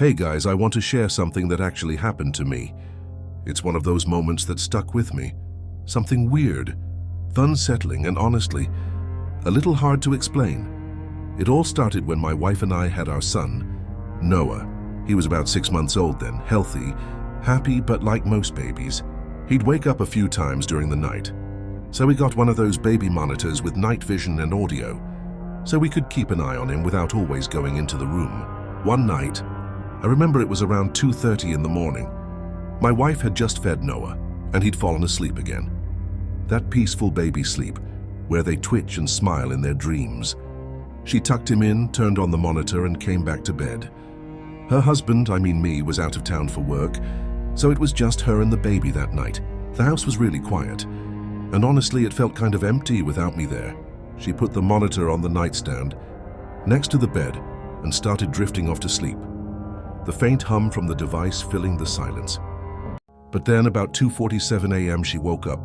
Hey guys, I want to share something that actually happened to me. It's one of those moments that stuck with me. Something weird, unsettling, and honestly, a little hard to explain. It all started when my wife and I had our son, Noah. He was about 6 months old then, healthy, happy, but like most babies, he'd wake up a few times during the night. So we got one of those baby monitors with night vision and audio, so we could keep an eye on him without always going into the room. One night, I remember it was around 2:30 in the morning. My wife had just fed Noah, and he'd fallen asleep again. That peaceful baby sleep, where they twitch and smile in their dreams. She tucked him in, turned on the monitor, and came back to bed. Her husband, I mean me, was out of town for work, so it was just her and the baby that night. The house was really quiet, and honestly, it felt kind of empty without me there. She put the monitor on the nightstand, next to the bed, and started drifting off to sleep. The faint hum from the device filling the silence. But then, about 2:47 a.m., she woke up.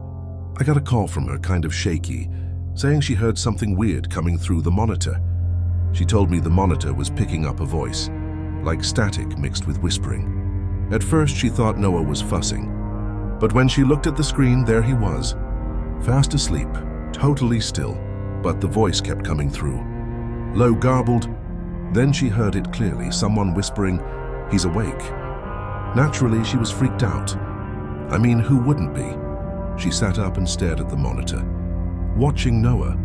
I got a call from her, kind of shaky, saying she heard something weird coming through the monitor. She told me the monitor was picking up a voice, like static mixed with whispering. At first, she thought Noah was fussing. But when she looked at the screen, there he was, fast asleep, totally still, but the voice kept coming through. Low, garbled. Then she heard it clearly, someone whispering, "He's awake." Naturally, she was freaked out. I mean, who wouldn't be? She sat up and stared at the monitor, watching Noah.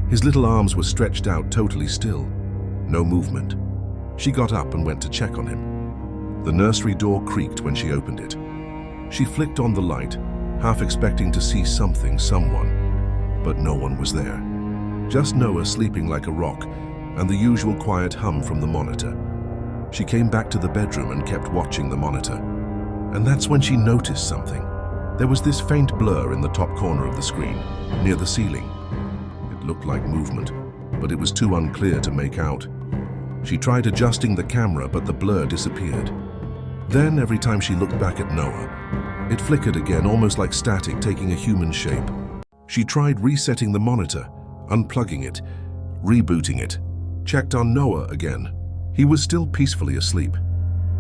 His little arms were stretched out, totally still. No movement. She got up and went to check on him. The nursery door creaked when she opened it. She flicked on the light, half expecting to see something, someone. But no one was there. Just Noah sleeping like a rock, and the usual quiet hum from the monitor. She came back to the bedroom and kept watching the monitor. And that's when she noticed something. There was this faint blur in the top corner of the screen, near the ceiling. It looked like movement, but it was too unclear to make out. She tried adjusting the camera, but the blur disappeared. Then, every time she looked back at Noah, it flickered again, almost like static taking a human shape. She tried resetting the monitor, unplugging it, rebooting it, checked on Noah again. He was still peacefully asleep.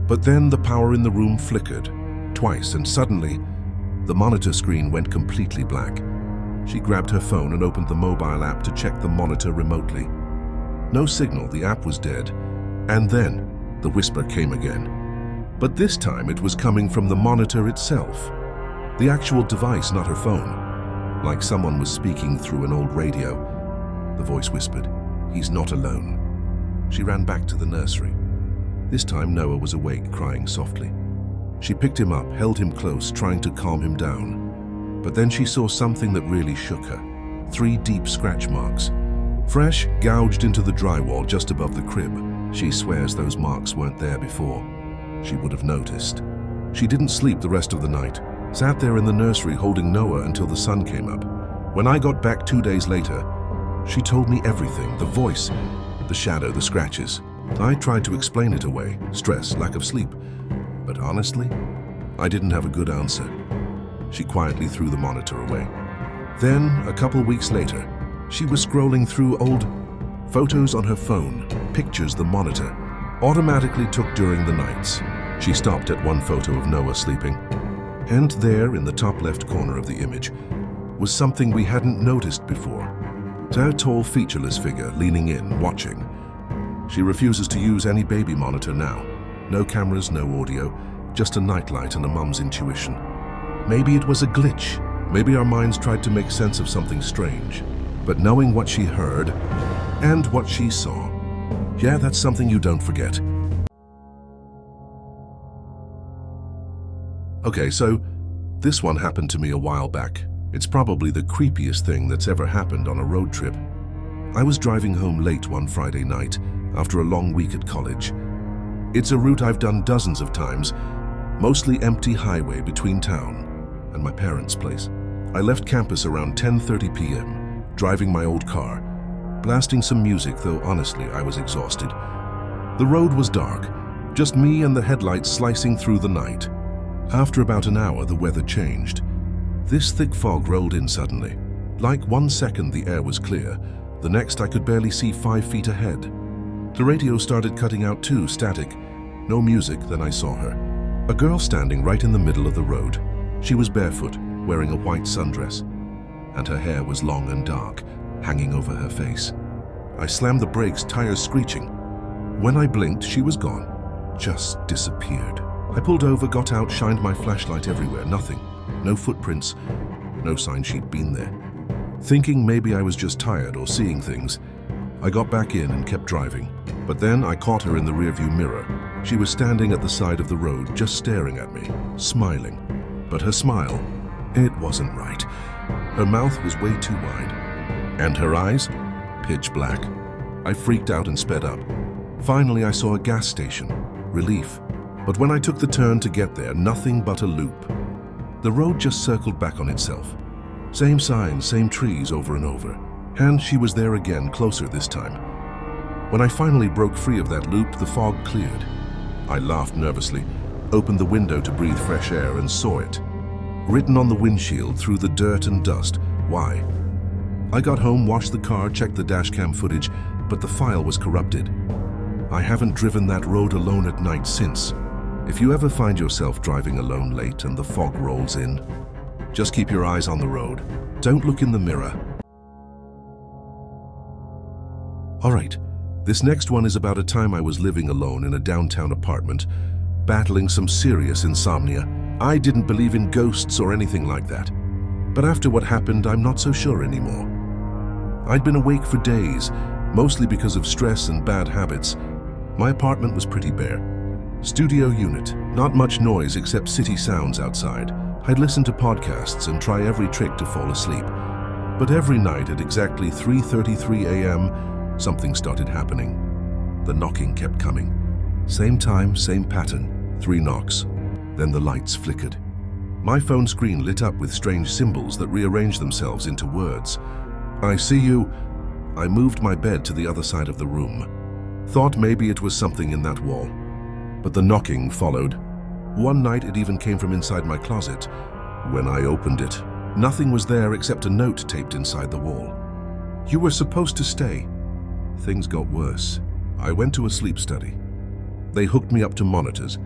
But then the power in the room flickered, twice, and suddenly, the monitor screen went completely black. She grabbed her phone and opened the mobile app to check the monitor remotely. No signal, the app was dead. And then, the whisper came again. But this time it was coming from the monitor itself. The actual device, not her phone. Like someone was speaking through an old radio. The voice whispered, "He's not alone." She ran back to the nursery. This time Noah was awake, crying softly. She picked him up, held him close, trying to calm him down. But then she saw something that really shook her. 3 deep scratch marks. Fresh, gouged into the drywall just above the crib. She swears those marks weren't there before. She would have noticed. She didn't sleep the rest of the night. Sat there in the nursery holding Noah until the sun came up. When I got back 2 days later, she told me everything, the voice, the shadow, the scratches. I tried to explain it away, stress, lack of sleep. But honestly, I didn't have a good answer. She quietly threw the monitor away. Then, a couple weeks later, she was scrolling through old photos on her phone, pictures the monitor automatically took during the nights. She stopped at one photo of Noah sleeping. And there, in the top left corner of the image, was something we hadn't noticed before. Her tall, featureless figure leaning in, watching. She refuses to use any baby monitor now. No cameras, no audio, just a nightlight and a mum's intuition. Maybe it was a glitch. Maybe our minds tried to make sense of something strange. But knowing what she heard and what she saw, yeah, that's something you don't forget. Okay, so this one happened to me a while back. It's probably the creepiest thing that's ever happened on a road trip. I was driving home late one Friday night after a long week at college. It's a route I've done dozens of times, mostly empty highway between town and my parents' place. I left campus around 10:30 p.m., driving my old car, blasting some music, though honestly I was exhausted. The road was dark, just me and the headlights slicing through the night. After about an hour, the weather changed. This thick fog rolled in suddenly. Like 1 second the air was clear, the next I could barely see 5 feet ahead. The radio started cutting out too, static, No music, then I saw her. A girl standing right in the middle of the road. She was barefoot, wearing a white sundress, and her hair was long and dark, hanging over her face. I slammed the brakes, tires screeching. When I blinked, she was gone. Just disappeared. I pulled over, got out, shined my flashlight everywhere. Nothing. No footprints. No sign she'd been there. Thinking maybe I was just tired or seeing things, I got back in and kept driving. But then I caught her in the rearview mirror. She was standing at the side of the road, just staring at me, smiling. But her smile, it wasn't right. Her mouth was way too wide. And her eyes? Pitch black. I freaked out and sped up. Finally, I saw a gas station. Relief. But when I took the turn to get there, nothing but a loop. The road just circled back on itself. Same signs, same trees over and over. And she was there again, closer this time. When I finally broke free of that loop, the fog cleared. I laughed nervously, opened the window to breathe fresh air, and saw it. Written on the windshield through the dirt and dust, why? I got home, washed the car, checked the dashcam footage, but the file was corrupted. I haven't driven that road alone at night since. If you ever find yourself driving alone late and the fog rolls in, just keep your eyes on the road. Don't look in the mirror. All right, this next one is about a time I was living alone in a downtown apartment, battling some serious insomnia. I didn't believe in ghosts or anything like that. But after what happened, I'm not so sure anymore. I'd been awake for days, mostly because of stress and bad habits. My apartment was pretty bare. Studio unit, not much noise except city sounds outside. I'd listen to podcasts and try every trick to fall asleep. But every night at exactly 3:33 a.m., something started happening. The knocking kept coming. Same time, same pattern, 3 knocks. Then the lights flickered. My phone screen lit up with strange symbols that rearranged themselves into words. I see you. I moved my bed to the other side of the room. Thought maybe it was something in that wall. But the knocking followed. One night it even came from inside my closet. When I opened it, nothing was there except a note taped inside the wall. You were supposed to stay. Things got worse. I went to a sleep study. They hooked me up to monitors,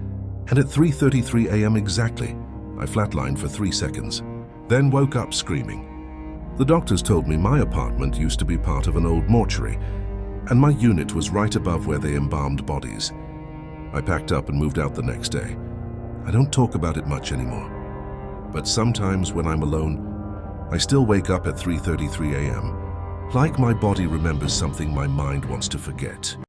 and at 3:33 a.m. exactly, I flatlined for 3 seconds, then woke up screaming. The doctors told me my apartment used to be part of an old mortuary, and my unit was right above where they embalmed bodies. I packed up and moved out the next day. I don't talk about it much anymore. But sometimes when I'm alone, I still wake up at 3:33 a.m. Like my body remembers something my mind wants to forget.